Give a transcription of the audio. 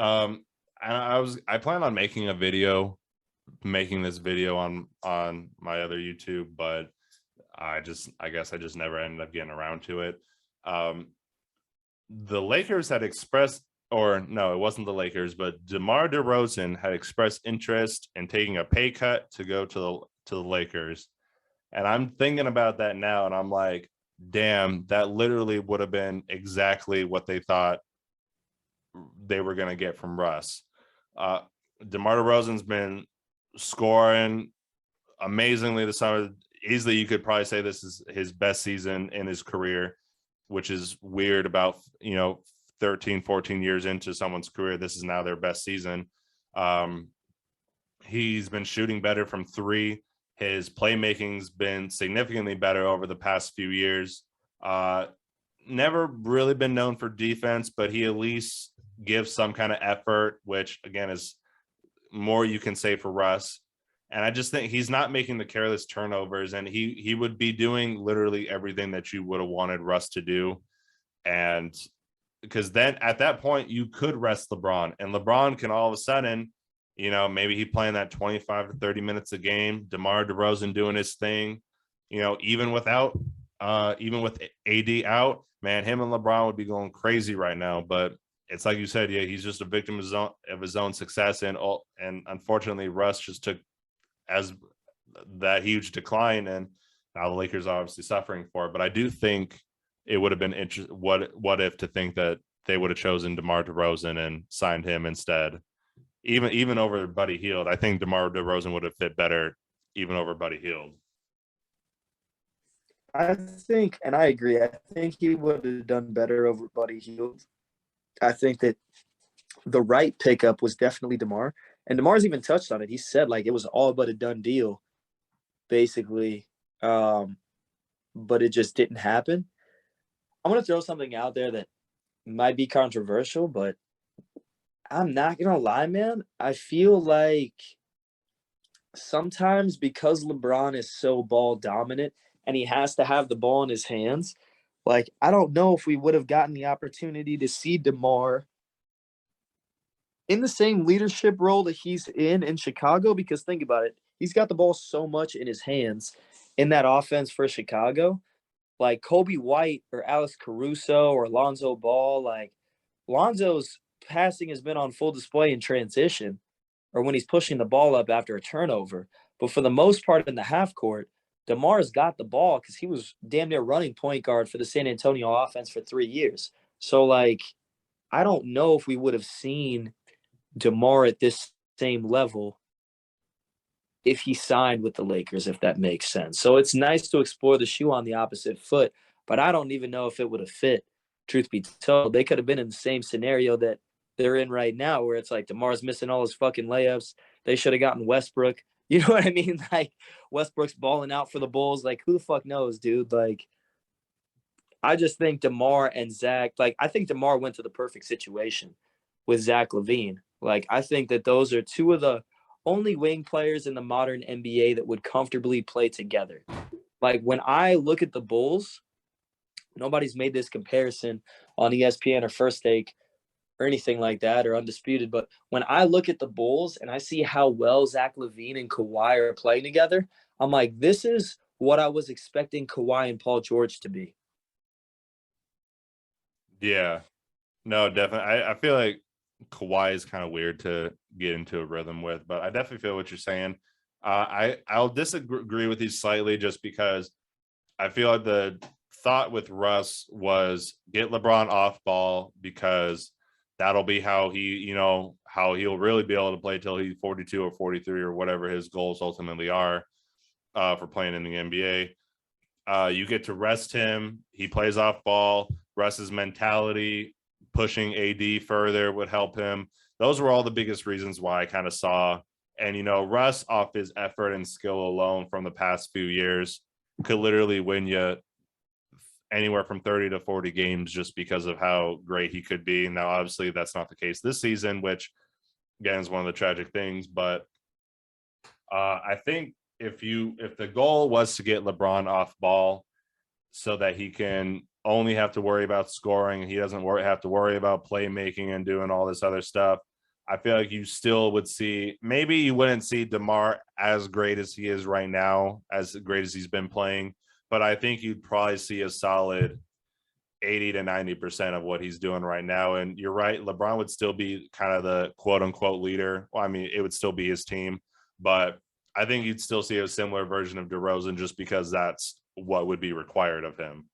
I plan on making this video on my other YouTube, but I guess I just never ended up getting around to it. The Lakers had expressed, or no, it wasn't the Lakers, but Demar Derozan had expressed interest in taking a pay cut to go to the Lakers. And I'm thinking about that now, and I'm like, damn, that literally would have been exactly what they thought they were going to get from Russ. DeMar DeRozan's been scoring amazingly this summer. Easily, you could probably say this is his best season in his career, which is weird about, 13, 14 years into someone's career. This is now their best season. He's been shooting better from three. His playmaking's been significantly better over the past few years. Never really been known for defense, but he at least gives some kind of effort, which again is more you can say for Russ. And I just think he's not making the careless turnovers, and he would be doing literally everything that you would have wanted Russ to do. And because then at that point you could rest LeBron, and LeBron can all of a sudden, maybe he playing that 25 to 30 minutes a game, DeMar DeRozan doing his thing, even with AD out, man, him and LeBron would be going crazy right now. But it's like you said, yeah, he's just a victim of his own success. And unfortunately, Russ just took as that huge decline, and now the Lakers are obviously suffering for it. But I do think it would have been interesting. What if to think that they would have chosen DeMar DeRozan and signed him instead, even over Buddy Hield. I think DeMar DeRozan would have fit better even over Buddy Hield. I think, and I agree, I think he would have done better over Buddy Hield. I think that the right pickup was definitely DeMar. And DeMar's even touched on it. He said, it was all but a done deal, basically. But it just didn't happen. I'm going to throw something out there that might be controversial, but I'm not going to lie, man. I feel like sometimes because LeBron is so ball dominant and he has to have the ball in his hands, I don't know if we would have gotten the opportunity to see DeMar in the same leadership role that he's in Chicago, because think about it. He's got the ball so much in his hands in that offense for Chicago. Kobe White or Alex Caruso or Lonzo Ball, Lonzo's passing has been on full display in transition or when he's pushing the ball up after a turnover. But for the most part in the half court, DeMar's got the ball because he was damn near running point guard for the San Antonio offense for 3 years. So, I don't know if we would have seen DeMar at this same level if he signed with the Lakers, if that makes sense. So it's nice to explore the shoe on the opposite foot, but I don't even know if it would have fit, truth be told. They could have been in the same scenario that they're in right now, where it's DeMar's missing all his fucking layups. They should have gotten Westbrook. You know what I mean? Westbrook's balling out for the Bulls. Who the fuck knows, dude? I just think DeMar and Zach, I think DeMar went to the perfect situation with Zach LaVine. I think that those are two of the only wing players in the modern NBA that would comfortably play together. When I look at the Bulls, nobody's made this comparison on ESPN or First Take or anything like that or Undisputed. But when I look at the Bulls and I see how well Zach LaVine and Kawhi are playing together, I'm like, this is what I was expecting Kawhi and Paul George to be. Yeah, no, definitely. I feel like Kawhi is kind of weird to get into a rhythm with, but I definitely feel what you're saying. I'll disagree with you slightly just because I feel like the thought with Russ was get LeBron off ball because that'll be how how he'll really be able to play till he's 42 or 43 or whatever his goals ultimately are for playing in the NBA. You get to rest him. He plays off ball. Russ's mentality, pushing AD further would help him. Those were all the biggest reasons why I kind of saw. And, Russ, off his effort and skill alone from the past few years, could literally win you anywhere from 30 to 40 games just because of how great he could be. Now, obviously, that's not the case this season, which, again, is one of the tragic things. But I think if the goal was to get LeBron off ball so that he can only have to worry about scoring, he doesn't have to worry about playmaking and doing all this other stuff, I feel like you still would see, maybe you wouldn't see DeMar as great as he is right now, as great as he's been playing, but I think you'd probably see a solid 80 to 90% of what he's doing right now. And you're right, LeBron would still be kind of the quote unquote leader. Well, I mean, it would still be his team, but I think you'd still see a similar version of DeRozan just because that's what would be required of him.